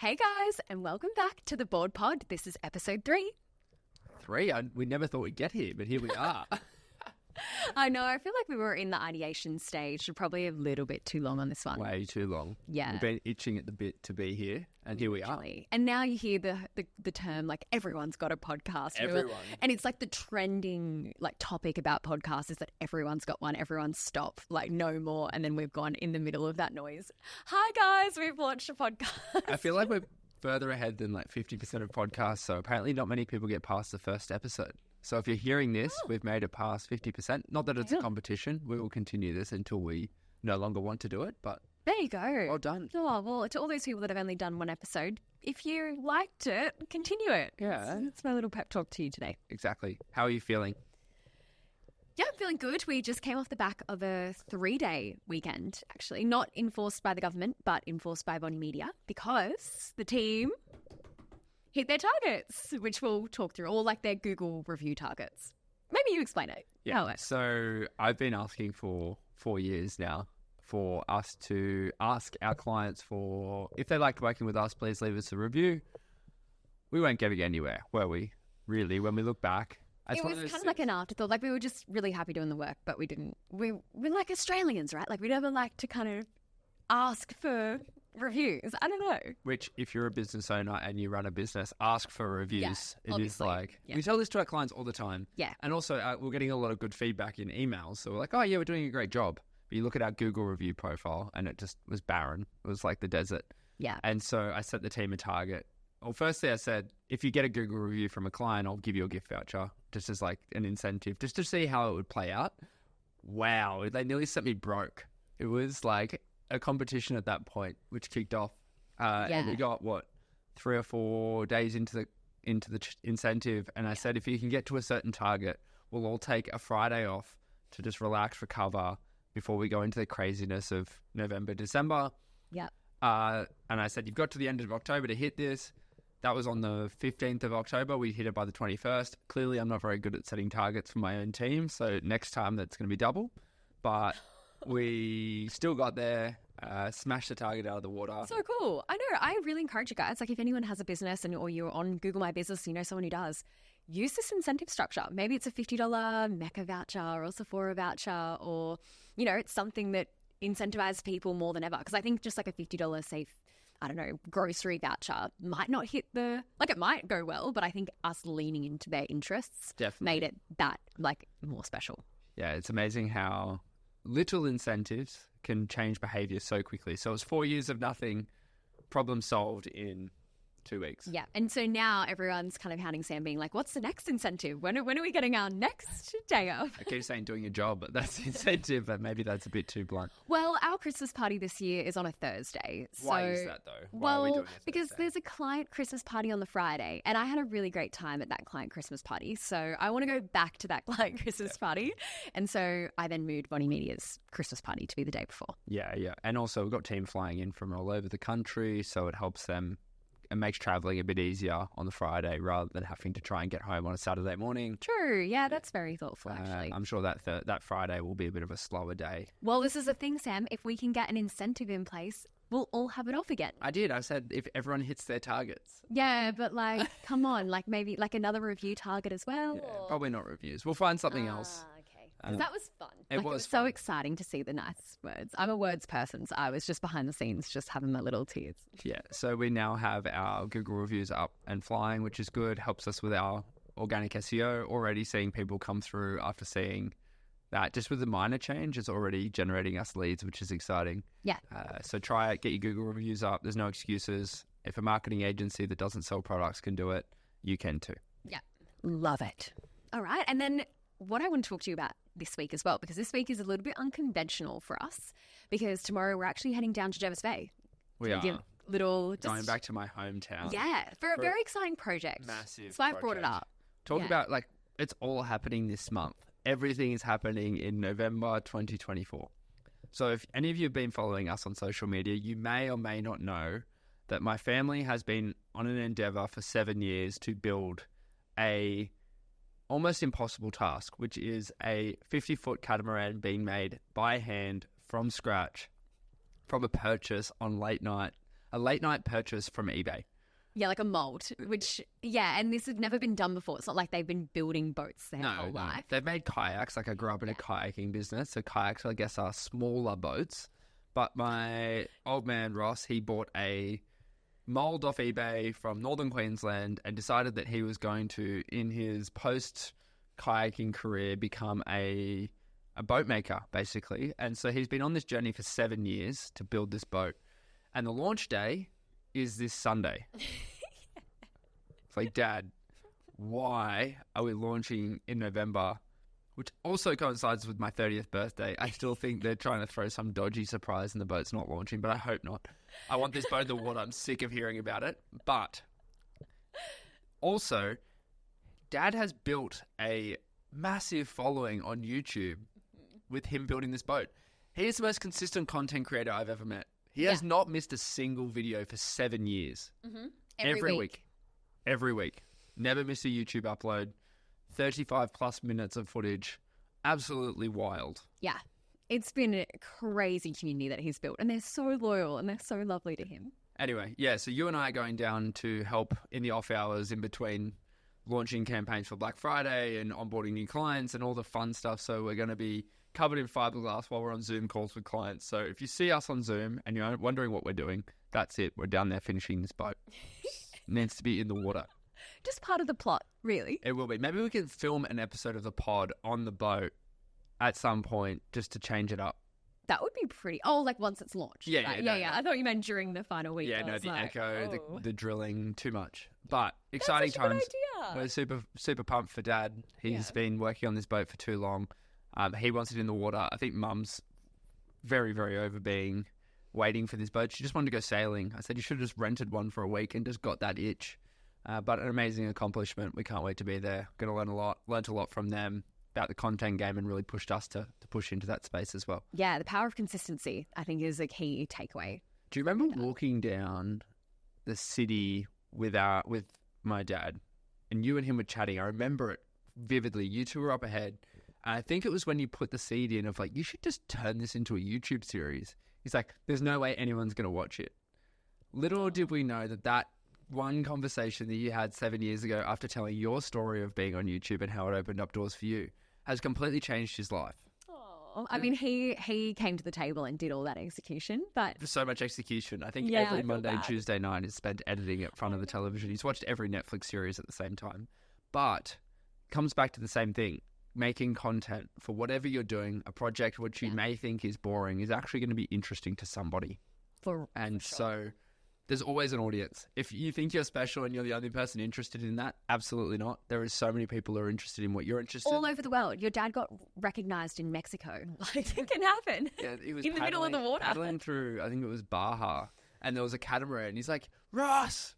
Hey guys, and welcome back to the Board Pod. This is episode 3. 3? We never thought we'd get here, but here we are. I know, I feel like we were in the ideation stage, probably a little bit too long on this one. Way too long. Yeah. We've been itching at the bit to be here, and here we are. And now you hear the term, like, everyone's got a podcast. Everyone. And it's like the trending, like, topic about podcasts is that everyone's got one, everyone's stopped, like, no more. And then we've gone in the middle of that noise. Hi, guys, we've launched a podcast. I feel like we're further ahead than, like, 50% of podcasts, so apparently not many people get past the first episode. So if you're hearing this, we've made it past 50%. Not that it's a competition. We will continue this until we no longer want to do it, but there you go. Well done. Oh, well, to all those people that have only done one episode, if you liked it, continue it. Yeah. That's my little pep talk to you today. Exactly. How are you feeling? Yeah, I'm feeling good. We just came off the back of a 3-day weekend, actually. Not enforced by the government, but enforced by Vonnimedia, because the team hit their targets, which we'll talk through, or like their Google review targets. Maybe you explain it. Yeah. So I've been asking for 4 years now for us to ask our clients for, if they liked working with us, please leave us a review. We weren't getting anywhere, were we? Really, when we look back. It was kind of like an afterthought. Like, we were just really happy doing the work, but we didn't. We're like Australians, right? Like, we never like to kind of ask for reviews. I don't know. Which, if you're a business owner and you run a business, ask for reviews. Yeah, it is like, we tell this to our clients all the time. Yeah. And also, we're getting a lot of good feedback in emails. So we're like, oh, yeah, we're doing a great job. But you look at our Google review profile and it just was barren. It was like the desert. Yeah. And so I set the team a target. Well, firstly, I said, if you get a Google review from a client, I'll give you a gift voucher just as like an incentive, just to see how it would play out. Wow. They nearly set me broke. It was like a competition at that point, which kicked off. And we got, 3 or 4 days into the incentive. And I said, if you can get to a certain target, we'll all take a Friday off to just relax, recover before we go into the craziness of November, December. Yeah. And I said, you've got to the end of October to hit this. That was on the 15th of October. We hit it by the 21st. Clearly, I'm not very good at setting targets for my own team. So next time that's going to be double. But we still got there, smashed the target out of the water. So cool. I know. I really encourage you guys. Like, if anyone has a business or you're on Google My Business, you know someone who does, use this incentive structure. Maybe it's a $50 Mecca voucher or a Sephora voucher, or, you know, it's something that incentivizes people more than ever. Because I think just like a $50 safe, I don't know, grocery voucher might not hit it might go well, but I think us leaning into their interests made it that, like, more special. Yeah, it's amazing how little incentives can change behavior so quickly. So it's 4 years of nothing, problem solved in 2 weeks. Yeah. And so now everyone's kind of hounding Sam, being like, what's the next incentive? When are we getting our next day off? I keep saying doing your job, but that's the incentive, but maybe that's a bit too blunt. Well, our Christmas party this year is on a Thursday. Why is that, though? Why are we doing it because there's a client Christmas party on the Friday, and I had a really great time at that client Christmas party. So I want to go back to that client Christmas party. And so I then moved Vonnimedia's Christmas party to be the day before. Yeah. And also we've got team flying in from all over the country, so it helps them. It makes travelling a bit easier on the Friday rather than having to try and get home on a Saturday morning. True. Yeah, that's very thoughtful, actually. I'm sure that Friday will be a bit of a slower day. Well, this is the thing, Sam. If we can get an incentive in place, we'll all have it off again. I did. I said if everyone hits their targets. Yeah, but like, come on, like maybe like another review target as well. Yeah, probably not reviews. We'll find something else. Because that was fun. It was so exciting to see the nice words. I'm a words person, so I was just behind the scenes, just having my little tears. Yeah, so we now have our Google reviews up and flying, which is good. Helps us with our organic SEO. Already seeing people come through after seeing that. Just with the minor change, it's already generating us leads, which is exciting. Yeah. So try it. Get your Google reviews up. There's no excuses. If a marketing agency that doesn't sell products can do it, you can too. Yeah. Love it. All right. And then what I want to talk to you about this week as well, because this week is a little bit unconventional for us, because tomorrow we're actually heading down to Jervis Bay. We are. Going back to my hometown. Yeah, for a very exciting project. Massive. So I brought it up. Talk about, like, it's all happening this month. Everything is happening in November 2024. So if any of you have been following us on social media, you may or may not know that my family has been on an endeavor for 7 years to build a almost impossible task, which is a 50-foot catamaran being made by hand from scratch from a purchase on late night a late night purchase from eBay. Yeah, like a mold, which, and this had never been done before. It's not like they've been building boats their whole life. They've made kayaks. Like I grew up in a kayaking business. So kayaks, I guess, are smaller boats. But my old man, Ross, he bought a mold off eBay from northern Queensland and decided that he was going to, in his post-kayaking career, become a boat maker, basically. And so he's been on this journey for 7 years to build this boat. And the launch day is this Sunday. It's like, Dad, why are we launching in November? Which also coincides with my 30th birthday. I still think they're trying to throw some dodgy surprise and the boat's not launching, but I hope not. I want this boat in the water. I'm sick of hearing about it. But also, Dad has built a massive following on YouTube with him building this boat. He is the most consistent content creator I've ever met. He has not missed a single video for 7 years. Mm-hmm. Every week. Every week. Never missed a YouTube upload. 35 plus minutes of footage. Absolutely wild. Yeah. It's been a crazy community that he's built, and they're so loyal and they're so lovely to him. Anyway, so you and I are going down to help in the off hours in between launching campaigns for Black Friday and onboarding new clients and all the fun stuff. So we're going to be covered in fiberglass while we're on Zoom calls with clients. So if you see us on Zoom and you're wondering what we're doing, that's it. We're down there finishing this boat. It needs to be in the water. Just part of the plot, really. It will be. Maybe we can film an episode of the pod on the boat at some point just to change it up. That would be pretty... Oh, like once it's launched. Yeah. I thought you meant during the final week. Yeah, no, the like, echo, the drilling, too much. But exciting times. We're super pumped for Dad. He's been working on this boat for too long. He wants it in the water. I think Mum's very, very over being waiting for this boat. She just wanted to go sailing. I said you should have just rented one for a week and just got that itch. But an amazing accomplishment. We can't wait to be there. Going to learn a lot. Learned a lot from them about the content game and really pushed us to push into that space as well. Yeah, the power of consistency, I think, is a key takeaway. Do you remember walking down the city with my dad, and you and him were chatting? I remember it vividly. You two were up ahead. And I think it was when you put the seed in of like, you should just turn this into a YouTube series. He's like, there's no way anyone's going to watch it. Little did we know that one conversation that you had 7 years ago after telling your story of being on YouTube and how it opened up doors for you has completely changed his life. Oh, I mean, he came to the table and did all that execution, but... So much execution. I think every Monday and Tuesday night is spent editing it in front of the television. He's watched every Netflix series at the same time. But it comes back to the same thing. Making content for whatever you're doing, a project which you may think is boring, is actually going to be interesting to somebody. So there's always an audience. If you think you're special and you're the only person interested in that, absolutely not. There is so many people who are interested in what you're interested in. All over the world. Your dad got recognized in Mexico. Like, it can happen. Yeah, he was in the middle of the water. Paddling through, I think it was Baja, and there was a catamaran. He's like, Ross,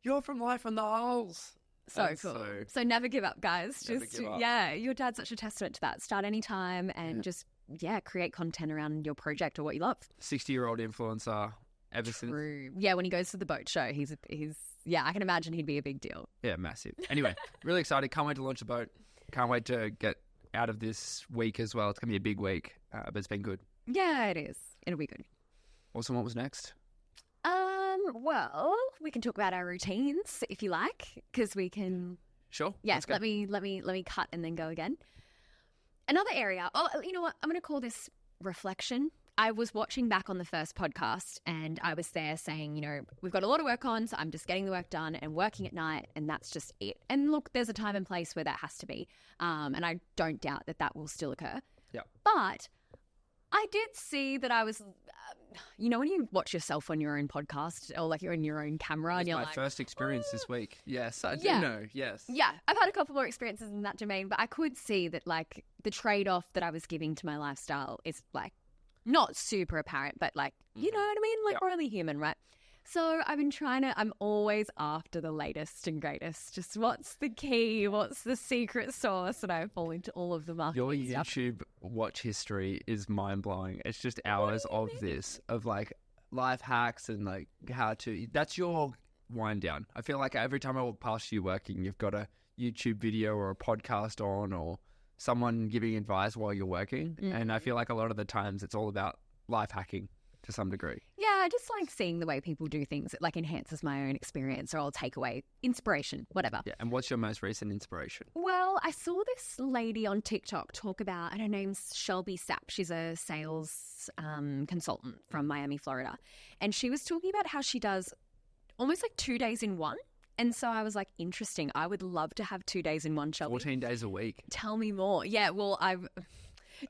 you're from Life on the Hulls. So cool. So never give up, guys. Give up. Yeah, your dad's such a testament to that. Start anytime and just create content around your project or what you love. 60-year-old influencer ever since. Yeah, when he goes to the boat show, he's I can imagine he'd be a big deal. Yeah, massive. Anyway, really excited. Can't wait to launch the boat. Can't wait to get out of this week as well. It's going to be a big week, but it's been good. Yeah, it is. It'll be good. Awesome. What was next? Well, we can talk about our routines if you like, because we can. Sure. Yes. Let me cut and then go again. Another area. Oh, you know what? I'm going to call this reflection. I was watching back on the first podcast, and I was there saying, you know, we've got a lot of work on, so I'm just getting the work done and working at night, and that's just it. And look, there's a time and place where that has to be, and I don't doubt that will still occur. Yeah. But I did see that I was. You know, when you watch yourself on your own podcast or like you're in your own camera and you're like... It's my first experience this week. Yes, I do know. Yes. Yeah, I've had a couple more experiences in that domain, but I could see that like the trade-off that I was giving to my lifestyle is like not super apparent, but like, you know what I mean? Like we're only human, right? So I've been I'm always after the latest and greatest. Just what's the key? What's the secret sauce? And I fall into all of the marketing Your YouTube watch history is mind-blowing. It's just hours of this, of like life hacks and like how to... That's your wind down. I feel like every time I walk past you working, you've got a YouTube video or a podcast on or someone giving advice while you're working. And I feel like a lot of the times it's all about life hacking to some degree. Yeah, I just like seeing the way people do things. It like enhances my own experience, or I'll take away inspiration, whatever. Yeah. And what's your most recent inspiration? Well, I saw this lady on TikTok talk about, and her name's Shelby Sapp. She's a sales consultant from Miami, Florida. And she was talking about how she does almost like 2 days in one. And so I was like, interesting. I would love to have 2 days in one, Shelby. 14 days a week. Tell me more. Yeah, well,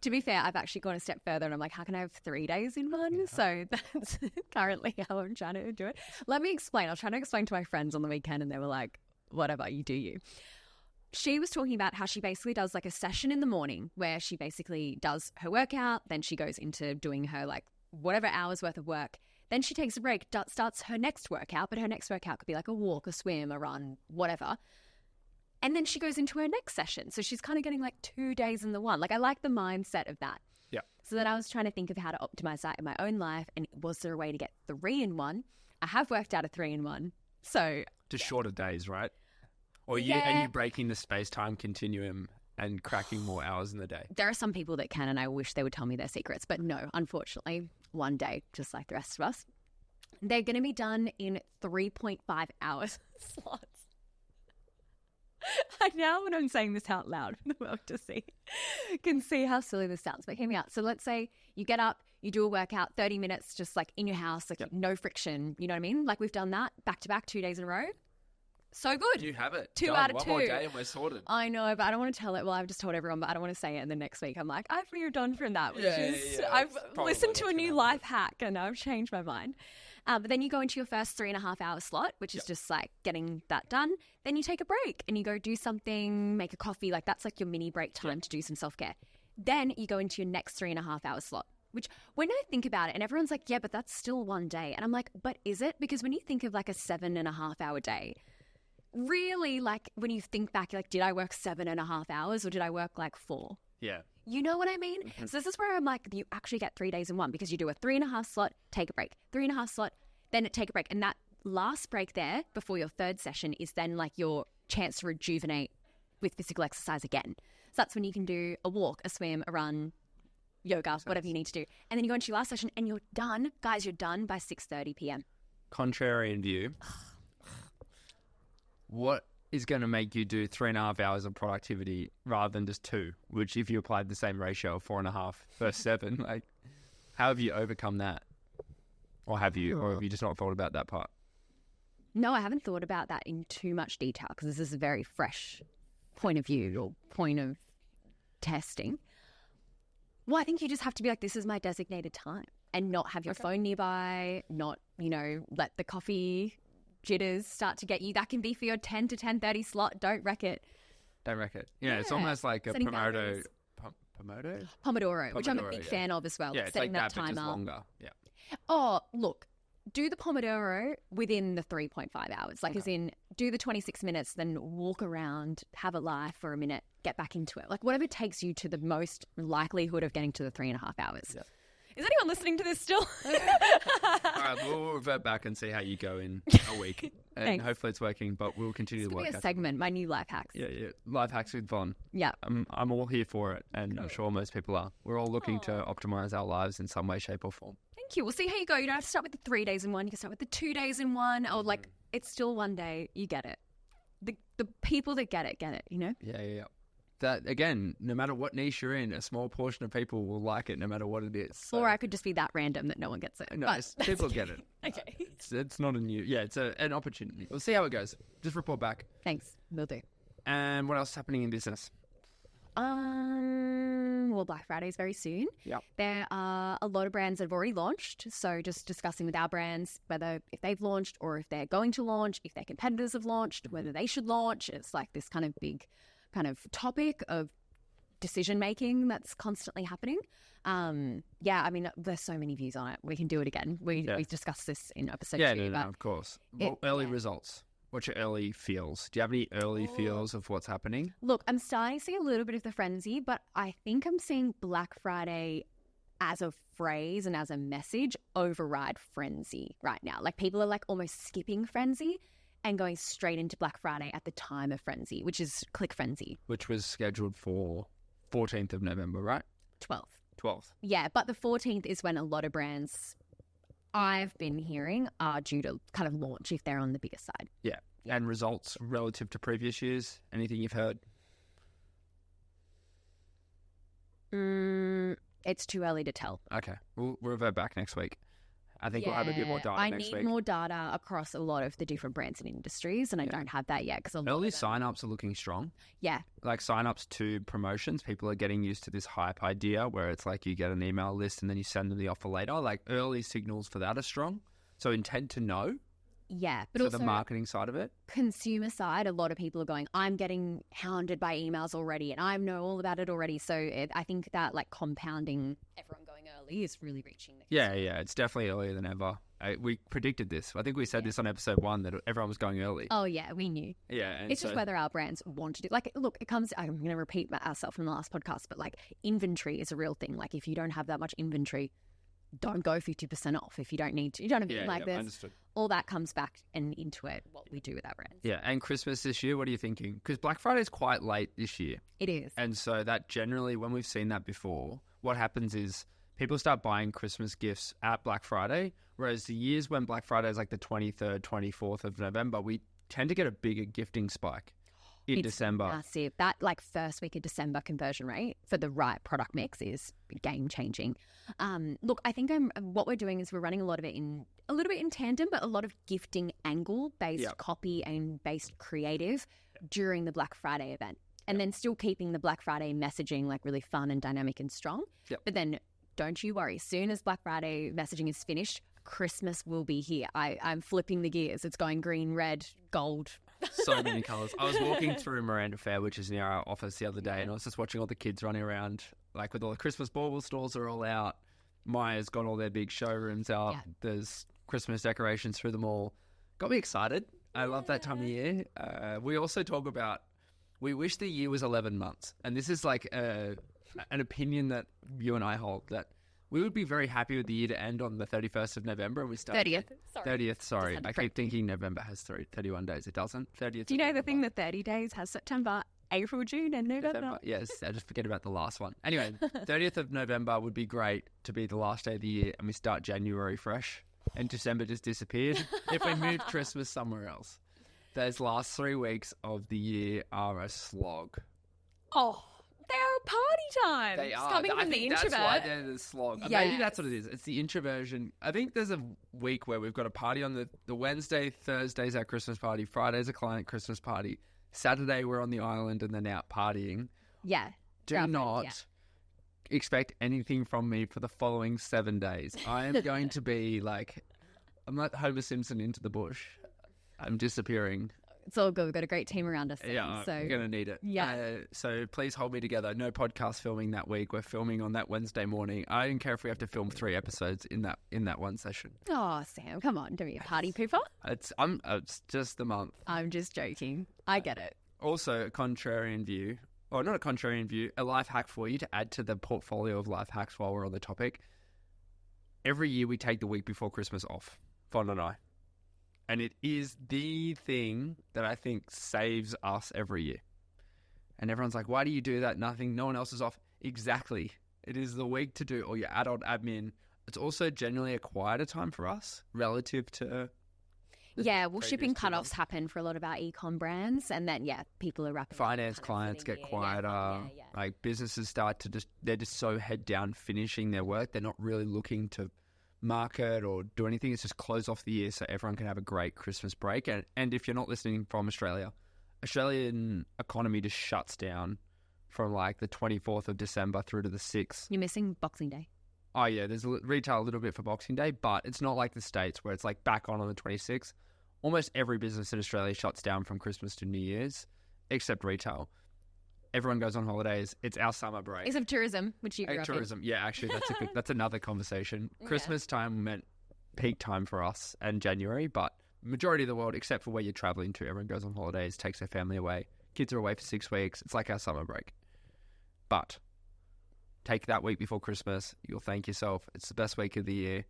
to be fair, I've actually gone a step further and I'm like, how can I have 3 days in one? Yeah. So that's currently how I'm trying to do it. Let me explain. I was trying to explain to my friends on the weekend and they were like, whatever, you do you. She was talking about how she basically does like a session in the morning where she basically does her workout. Then she goes into doing her like whatever hours worth of work. Then she takes a break, starts her next workout, but her next workout could be like a walk, a swim, a run, whatever. And then she goes into her next session. So she's kind of getting like 2 days in the one. Like I like the mindset of that. Yeah. So that I was trying to think of how to optimize that in my own life. And was there a way to get 3 in 1? I have worked out a 3 in 1. So Just shorter days, right? Or you breaking the space-time continuum and cracking more hours in the day? There are some people that can, and I wish they would tell me their secrets. But no, unfortunately, 1 day, just like the rest of us. They're going to be done in 3.5 hours slots. I now, when I'm saying this out loud for the world to see, can see how silly this sounds. But hear me out. So let's say you get up, you do a workout, 30 minutes, just like in your house, like no friction. You know what I mean? Like we've done that back to back 2 days in a row. So good. You have it. 2 Done. out of 2. One more day and we're sorted. I know, but I don't want to tell it. Well, I've just told everyone, but I don't want to say it. And the next week I'm like, I've moved on from that, which is I've listened to a new life hack and I've changed my mind. But then you go into your first 3.5 hour slot, which is just like getting that done. Then you take a break and you go do something, make a coffee. Like that's like your mini break time to do some self-care. Then you go into your next 3.5 hour slot, which when I think about it, and everyone's like, yeah, but that's still 1 day. And I'm like, but is it? Because when you think of like a 7.5 hour day, really, like when you think back, you're like, did I work 7.5 hours or did I work like 4? Yeah. You know what I mean? Mm-hmm. So this is where I'm like, you actually get 3 days in one because you do a 3.5 slot, take a break, 3.5 slot, then take a break. And that last break there before your third session is then like your chance to rejuvenate with physical exercise again. So that's when you can do a walk, a swim, a run, yoga, whatever you need to do. And then you go into your last session and you're done. Guys, you're done by 6:30 p.m. Contrarian view. What is going to make you do 3.5 hours of productivity rather than just 2, which if you applied the same ratio of 4.5 versus 7, like how have you overcome that? Or have you just not thought about that part? No, I haven't thought about that in too much detail because this is a very fresh point of view or point of testing. Well, I think you just have to be like, this is my designated time and not have your phone nearby, not, let the coffee jitters start to get you. That can be for your 10 to 10:30 slot. Don't wreck it. Yeah, it's almost like a Pomodoro, which I'm a big fan of as well. Yeah, it's setting like that timer. Just longer. Yeah. Oh, look, do the Pomodoro within the 3.5 hours. Like as in do the 26 minutes, then walk around, have a life for a minute, get back into it. Like whatever takes you to the most likelihood of getting to the 3.5 hours. Yeah. Is anyone listening to this still? All right, we'll revert back and see how you go in a week. And hopefully it's working, but we'll continue to work. It's going to be a segment, my new life hacks. Yeah. Life hacks with Von. Yeah. I'm all here for it, and I'm sure most people are. We're all looking to optimize our lives in some way, shape, or form. Thank you. We'll see how you go. You don't have to start with the 3 days in one. You can start with the 2 days in one. Or like, it's still 1 day. You get it. The people that get it, Yeah. That, again, no matter what niche you're in, a small portion of people will like it no matter what it is. So. Or I could just be that random that no one gets it. No, people get it. Okay. It's not a new... Yeah, it's an opportunity. We'll see how it goes. Just report back. Thanks. Will do. And what else is happening in business? Well, Black Friday is very soon. Yep. There are a lot of brands that have already launched. So just discussing with our brands whether if they've launched or if they're going to launch, if their competitors have launched, whether they should launch. It's like this kind of big kind of topic of decision making that's constantly happening. There's so many views on it. We can do it again. We discussed this in episode 2. Yeah, of course. Early results. What's your early feels? Do you have any early feels of what's happening? Look, I'm starting to see a little bit of the frenzy, but I think I'm seeing Black Friday as a phrase and as a message override frenzy right now. Like people are like almost skipping frenzy and going straight into Black Friday at the time of frenzy, which is Click Frenzy. Which was scheduled for 14th of November, right? 12th. 12th. Yeah, but the 14th is when a lot of brands I've been hearing are due to kind of launch if they're on the bigger side. Yeah. And results relative to previous years? Anything you've heard? It's too early to tell. Okay. We'll revert back next week. I think we'll have a bit more data next week. I need more data across a lot of the different brands and industries, and I don't have that yet. Because early sign-ups are looking strong. Yeah. Like sign-ups to promotions, people are getting used to this hype idea where it's like you get an email list and then you send them the offer later. Like early signals for that are strong. So intent to know. Yeah. But so also the marketing side of it. Consumer side, a lot of people are going, I'm getting hounded by emails already and I know all about it already. So I think that like compounding everyone going early is really reaching the consumer. Yeah. It's definitely earlier than ever. We predicted this. I think we said this on episode 1 that everyone was going early. Oh, yeah, we knew. Yeah. And it's just whether our brands want to do. Like, look, it comes, I'm going to repeat myself from the last podcast, but like inventory is a real thing. Like if you don't have that much inventory, don't go 50% off if you don't need to. You don't have anything like this. Understood. All that comes back and into it, what we do with our brands. Yeah, and Christmas this year, what are you thinking? Because Black Friday is quite late this year. It is. And so that generally, when we've seen that before, what happens is people start buying Christmas gifts at Black Friday, whereas the years when Black Friday is like the 23rd, 24th of November, we tend to get a bigger gifting spike in December. Massive. That like first week of December conversion rate for the right product mix is game changing. Look, I think what we're doing is we're running a little bit in tandem, but a lot of gifting angle based copy and based creative during the Black Friday event. And then still keeping the Black Friday messaging like really fun and dynamic and strong. Yep. But then don't you worry, as soon as Black Friday messaging is finished, Christmas will be here. I'm flipping the gears. It's going green, red, gold. So many colours. I was walking through Miranda Fair, which is near our office, the other day, and I was just watching all the kids running around, like with all the Christmas bauble stores are all out. Maya's got all their big showrooms out. Yeah. There's Christmas decorations through them all. Got me excited. I love that time of year. We also talk about, we wish the year was 11 months. And this is like an opinion that you and I hold, that we would be very happy with the year to end on the 31st of November and we start 30th, sorry. I keep thinking November has 31 days. It doesn't. 30th. Do you know the thing that 30 days has September, April, June and November? Yes, I just forget about the last one. Anyway, 30th of November would be great to be the last day of the year and we start January fresh and December just disappeared. If we moved Christmas somewhere else. Those last 3 weeks of the year are a slog. Oh, they're party time. They are. Coming from the introvert. That's why they're the slog. Yes. Maybe that's what it is. It's the introversion. I think there's a week where we've got a party on the Wednesday, Thursday's our Christmas party, Friday's a client Christmas party, Saturday we're on the island and then out partying. Yeah. Do not expect anything from me for the following 7 days. I am going to be like, I'm like Homer Simpson into the bush. I'm disappearing. It's all good. We've got a great team around us. Yeah, so I'm going to need it. Yeah. So please hold me together. No podcast filming that week. We're filming on that Wednesday morning. I don't care if we have to film 3 episodes in that one session. Oh, Sam, come on. Don't be a party pooper. It's just the month. I'm just joking. I get it. Also, a contrarian view, or not a contrarian view, a life hack for you to add to the portfolio of life hacks while we're on the topic. Every year we take the week before Christmas off, Von and I. And it is the thing that I think saves us every year. And everyone's like, why do you do that? No one else is off. Exactly. It is the week to do all your adult admin. It's also generally a quieter time for us relative to... Yeah, well, shipping cutoffs happen for a lot of our e-com brands. And then, people are wrapping finance clients get quieter. Yeah. Like businesses they're just so head down finishing their work. They're not really looking to market or do anything. It's just close off the year so everyone can have a great Christmas break. And if you're not listening from Australia, Australian economy just shuts down from like the 24th of December through to the 6th. You're missing Boxing Day. Oh yeah, there's retail a little bit for Boxing Day, but it's not like the States where it's like back on the 26th. Almost every business in Australia shuts down from Christmas to New Year's, except retail. Everyone goes on holidays. It's our summer break. Except tourism, which you grew up in. Tourism, yeah, actually, that's another conversation. Christmas time meant peak time for us and January, but majority of the world, except for where you're traveling to, everyone goes on holidays, takes their family away. Kids are away for 6 weeks. It's like our summer break. But take that week before Christmas. You'll thank yourself. It's the best week of the year.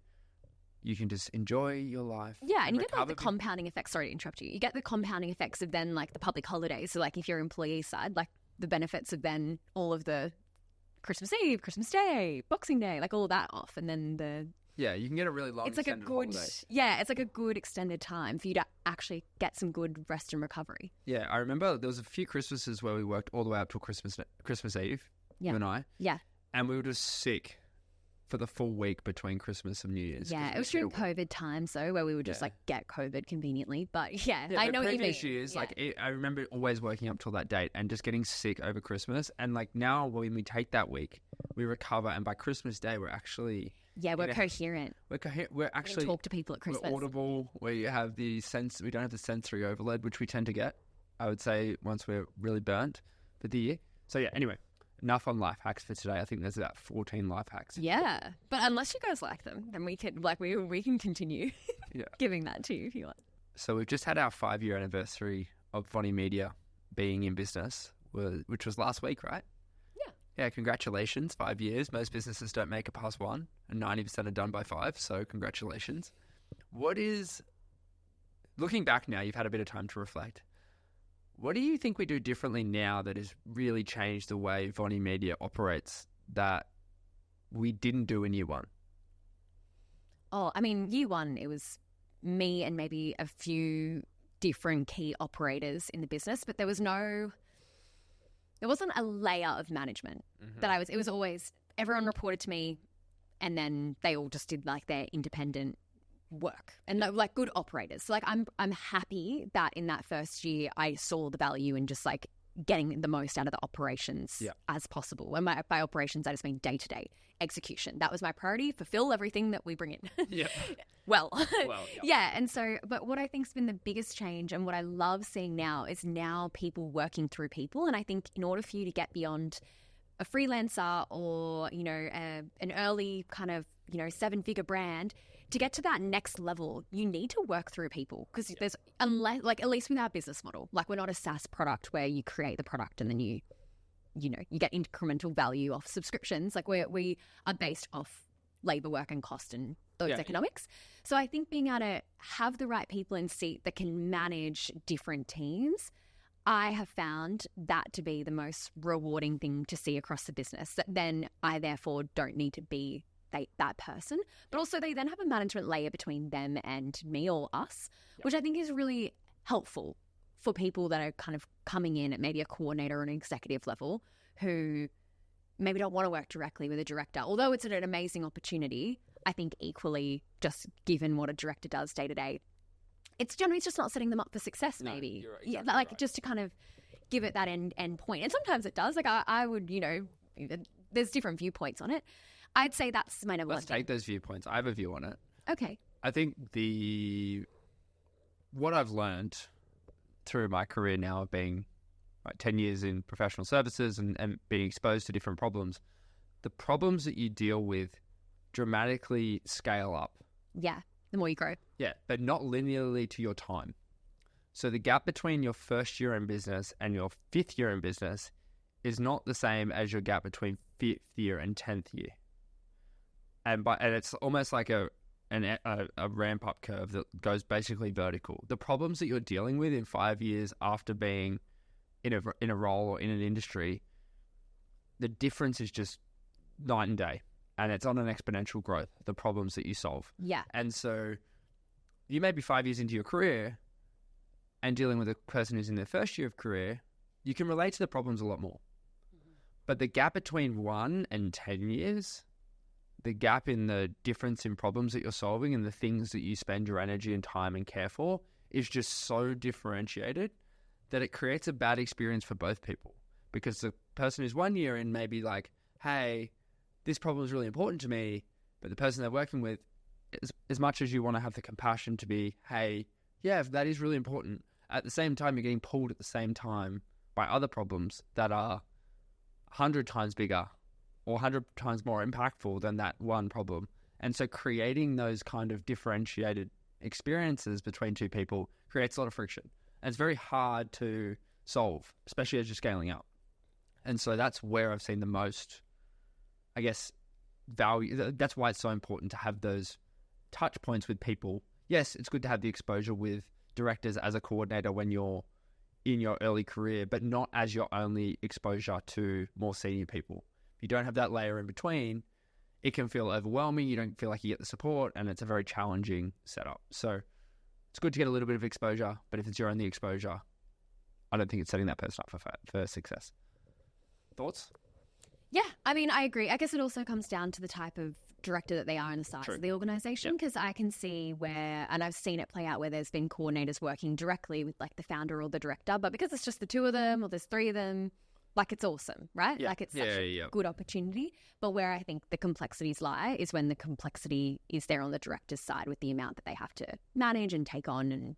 You can just enjoy your life. Yeah, and you get like the compounding effects. Sorry to interrupt you. You get the compounding effects of then like the public holidays. So like if you're employee side, like the benefits of then all of the Christmas Eve, Christmas Day, Boxing Day, like all of that off. And then Yeah, you can get a really long It's like a extended good, holiday. yeah, it's like a good extended time for you to actually get some good rest and recovery. Yeah, I remember there was a few Christmases where we worked all the way up till Christmas Eve, Yeah. you and I, Yeah. and we were just sick for the full week between Christmas and New Year's. Yeah, it was during COVID times, though, where we would just like get COVID conveniently. But yeah, I know what you mean. Years, I remember always working up till that date and just getting sick over Christmas. And like now, when we take that week, we recover, and by Christmas Day, we're actually we're coherent. We're actually talk to people at Christmas. We're audible. We have the sense. We don't have the sensory overload, which we tend to get. I would say once we're really burnt for the year. So yeah. Anyway. Enough on life hacks for today. I think there's about 14 life hacks. Yeah, but unless you guys like them, then we can continue giving that to you if you want. So we've just had our 5-year anniversary of Vonnimedia being in business, which was last week, right? Yeah. Yeah, congratulations, 5 years. Most businesses don't make it past 1, and 90% are done by 5, so congratulations. Looking back now, you've had a bit of time to reflect. What do you think we do differently now that has really changed the way Vonnimedia operates that we didn't do in year 1? Oh, I mean, year 1, it was me and maybe a few different key operators in the business, but there wasn't a layer of management it was always everyone reported to me, and then they all just did like their independent work and like good operators. So like I'm happy that in that first year I saw the value in just like getting the most out of the operations as possible. And by operations, I just mean day-to-day execution. That was my priority: fulfill everything that we bring in. Yeah. And so, but what I think's been the biggest change and what I love seeing now is now people working through people. And I think in order for you to get beyond a freelancer or, an early kind of, 7-figure brand, to get to that next level, you need to work through people because at least with our business model, like we're not a SaaS product where you create the product and then you get incremental value off subscriptions. Like we are based off labor, work and cost and those economics. So I think being able to have the right people in seat that can manage different teams, I have found that to be the most rewarding thing to see across the business. That then I therefore don't need to be that person, but also they then have a management layer between them and me or us, which I think is really helpful for people that are kind of coming in at maybe a coordinator or an executive level who maybe don't want to work directly with a director. Although it's an amazing opportunity, I think equally, just given what a director does day to day, it's generally just not setting them up for success. Maybe, just to kind of give it that end point. And sometimes it does. Like I would, there's different viewpoints on it. I'd say that's my number one. Let's take those viewpoints. I have a view on it. Okay. I think what I've learned through my career now of being 10 years in professional services and being exposed to different problems, the problems that you deal with dramatically scale up. Yeah, the more you grow. Yeah, but not linearly to your time. So the gap between your first year in business and your 5th year in business is not the same as your gap between 5th year and 10th year. And it's almost like a ramp up curve that goes basically vertical. The problems that you're dealing with in 5 years after being in a role or in an industry, the difference is just night and day, and it's on an exponential growth. The problems that you solve, and so you may be 5 years into your career and dealing with a person who's in their first year of career, you can relate to the problems a lot more. But the gap between 1 and 10 years. The gap in the difference in problems that you're solving and the things that you spend your energy and time and care for is just so differentiated that it creates a bad experience for both people. Because the person who's 1 year in may be like, hey, this problem is really important to me, but the person they're working with, as much as you want to have the compassion to be, hey, yeah, that is really important, at the same time, you're getting pulled at the same time by other problems that are 100 times bigger or 100 times more impactful than that one problem. And so creating those kind of differentiated experiences between two people creates a lot of friction. And it's very hard to solve, especially as you're scaling up. And so that's where I've seen the most, I guess, value. That's why it's so important to have those touch points with people. Yes, it's good to have the exposure with directors as a coordinator when you're in your early career, but not as your only exposure to more senior people. If you don't have that layer in between, it can feel overwhelming. You don't feel like you get the support, and it's a very challenging setup. So it's good to get a little bit of exposure, but if it's your only exposure, I don't think it's setting that person up for success. Thoughts? Yeah, I mean, I agree. I guess it also comes down to the type of director that they are and the size of the organisation, because I can see where, and I've seen it play out where there's been coordinators working directly with like the founder or the director, but because it's just the two of them or there's three of them, like it's awesome, right? Like it's such a good opportunity. But where I think the complexities lie is when the complexity is there on the director's side with the amount that they have to manage and take on. And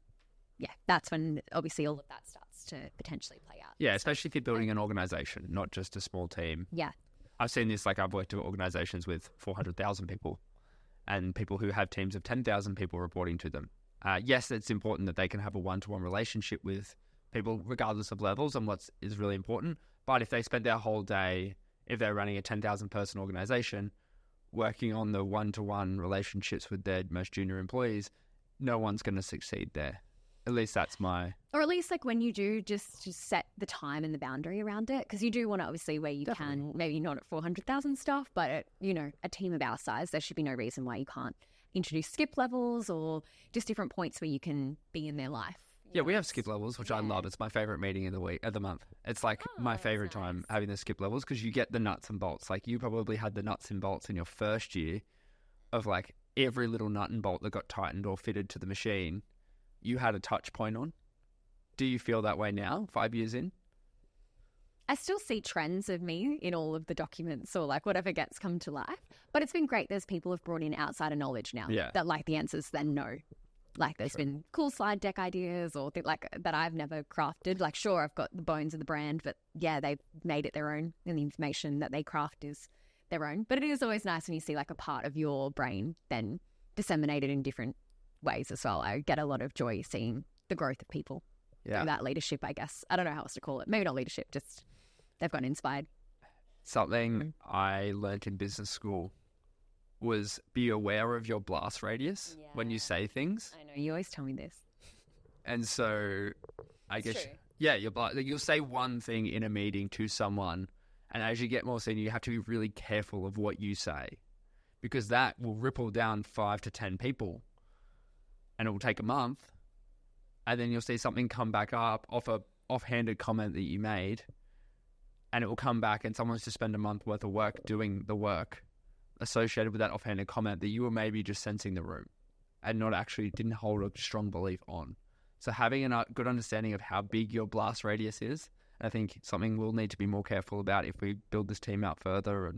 that's when obviously all of that starts to potentially play out. Yeah, especially if you're building an organisation, not just a small team. Yeah. I've seen this, like I've worked with organisations with 400,000 people and people who have teams of 10,000 people reporting to them. Yes, it's important that they can have a one-to-one relationship with people regardless of levels, and what is really important. But if they spend their whole day, if they're running a 10,000 person organisation, working on the one-to-one relationships with their most junior employees, no one's going to succeed there. At least that's my... Or at least like when you do just set the time and the boundary around it, because you do want to obviously where you can, maybe not at 400,000 staff, but at, a team of our size, there should be no reason why you can't introduce skip levels or just different points where you can be in their life. Yeah, we have skip levels, which I love. It's my favorite meeting of the month. It's like my favorite time having the skip levels, because you get the nuts and bolts. Like you probably had the nuts and bolts in your first year of like every little nut and bolt that got tightened or fitted to the machine, you had a touch point on. Do you feel that way now, 5 years in? I still see trends of me in all of the documents or like whatever gets come to life. But it's been great. There's people who've brought in outsider knowledge now that like the answers then no. Like there's been cool slide deck ideas or like that I've never crafted. Like sure, I've got the bones of the brand, but they've made it their own, and the information that they craft is their own. But it is always nice when you see like a part of your brain then disseminated in different ways as well. I get a lot of joy seeing the growth of people through that leadership, I guess. I don't know how else to call it. Maybe not leadership, just they've gotten inspired. Something I learned in business school was be aware of your blast radius when you say things. I know, you always tell me this. And so I guess, you'll say one thing in a meeting to someone, and as you get more senior, you have to be really careful of what you say, because that will ripple down 5 to 10 people, and it will take a month, and then you'll see something come back up off a offhanded comment that you made, and it will come back and someone's to spend a month worth of work doing the work associated with that offhanded comment that you were maybe just sensing the room and not actually didn't hold a strong belief on. So having a good understanding of how big your blast radius is, I think something we'll need to be more careful about if we build this team out further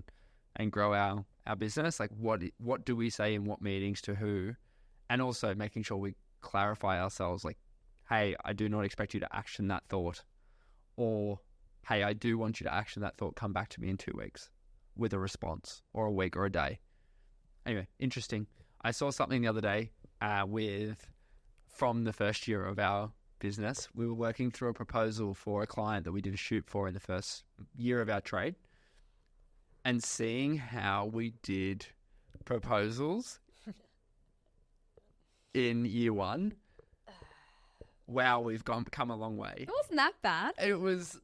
and grow our business. Like what do we say in what meetings to who, and also making sure we clarify ourselves, like, hey, I do not expect you to action that thought, or hey, I do want you to action that thought, come back to me in 2 weeks with a response, or a week or a day. Anyway, interesting. I saw something the other day from the first year of our business. We were working through a proposal for a client that we did a shoot for in the first year of our trade, and seeing how we did proposals in year one. Wow, we've come a long way. It wasn't that bad. It was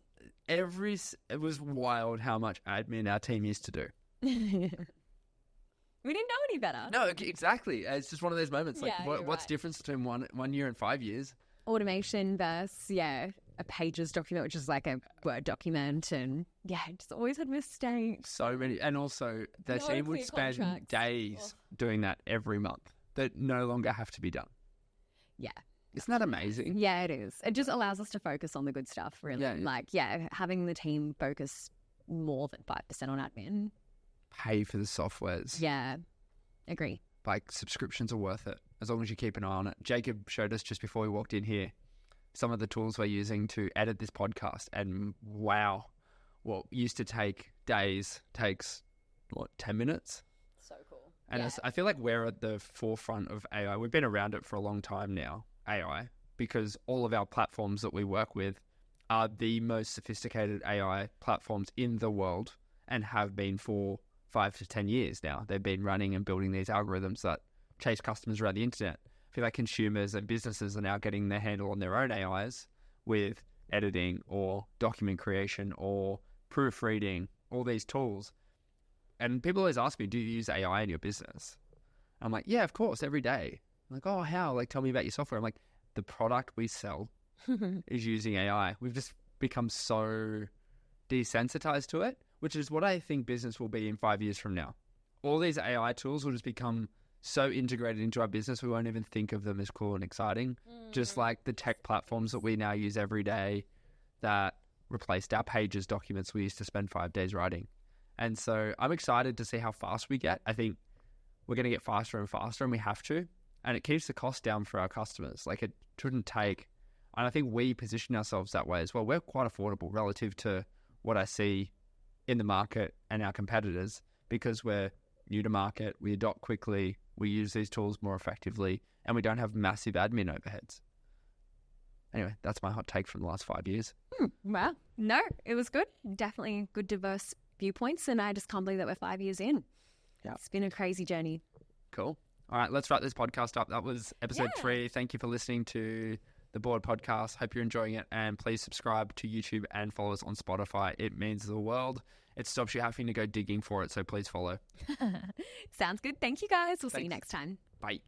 wild how much admin our team used to do. We didn't know any better. No, exactly. It's just one of those moments. Like, what's right. the difference between 1 year and 5 years? Automation versus, a Pages document, which is like a Word document. And, just always had mistakes. So many. And also, the team would spend days doing that every month that no longer have to be done. Yeah. Isn't that amazing? Yeah, it is. It just allows us to focus on the good stuff, really. Having the team focus more than 5% on admin. Pay for the softwares. Yeah, agree. Like, subscriptions are worth it, as long as you keep an eye on it. Jacob showed us just before we walked in here some of the tools we're using to edit this podcast, and wow, what used to take days takes, 10 minutes? So cool. And I feel like we're at the forefront of AI. We've been around it for a long time now, AI, because all of our platforms that we work with are the most sophisticated AI platforms in the world and have been for 5 to 10 years now. They've been running and building these algorithms that chase customers around the internet. I feel like consumers and businesses are now getting their handle on their own AIs with editing or document creation or proofreading, all these tools. and people always ask me, do you use AI in your business? I'm like, yeah, of course, every day. I'm like, oh, how? Like, tell me about your software. I'm like, the product we sell is using AI. We've just become so desensitized to it, which is what I think business will be in 5 years from now. All these AI tools will just become so integrated into our business, we won't even think of them as cool and exciting. Just like the tech platforms that we now use every day that replaced our pages documents we used to spend 5 days writing. And so I'm excited to see how fast we get. I think we're going to get faster and faster, and we have to. And it keeps the cost down for our customers. Like, it shouldn't take, and I think we position ourselves that way as well. We're quite affordable relative to what I see in the market and our competitors, because we're new to market, we adopt quickly, we use these tools more effectively, and we don't have massive admin overheads. Anyway, that's my hot take from the last 5 years. Well, no, it was good. Definitely good, diverse viewpoints, and I just can't believe that we're 5 years in. Yeah. It's been a crazy journey. Cool. All right, let's wrap this podcast up. That was episode 3. Thank you for listening to the Board Podcast. Hope you're enjoying it, and please subscribe to YouTube and follow us on Spotify. It means the world. It stops you having to go digging for it, so please follow. Sounds good. Thank you, guys. We'll see you next time. Bye.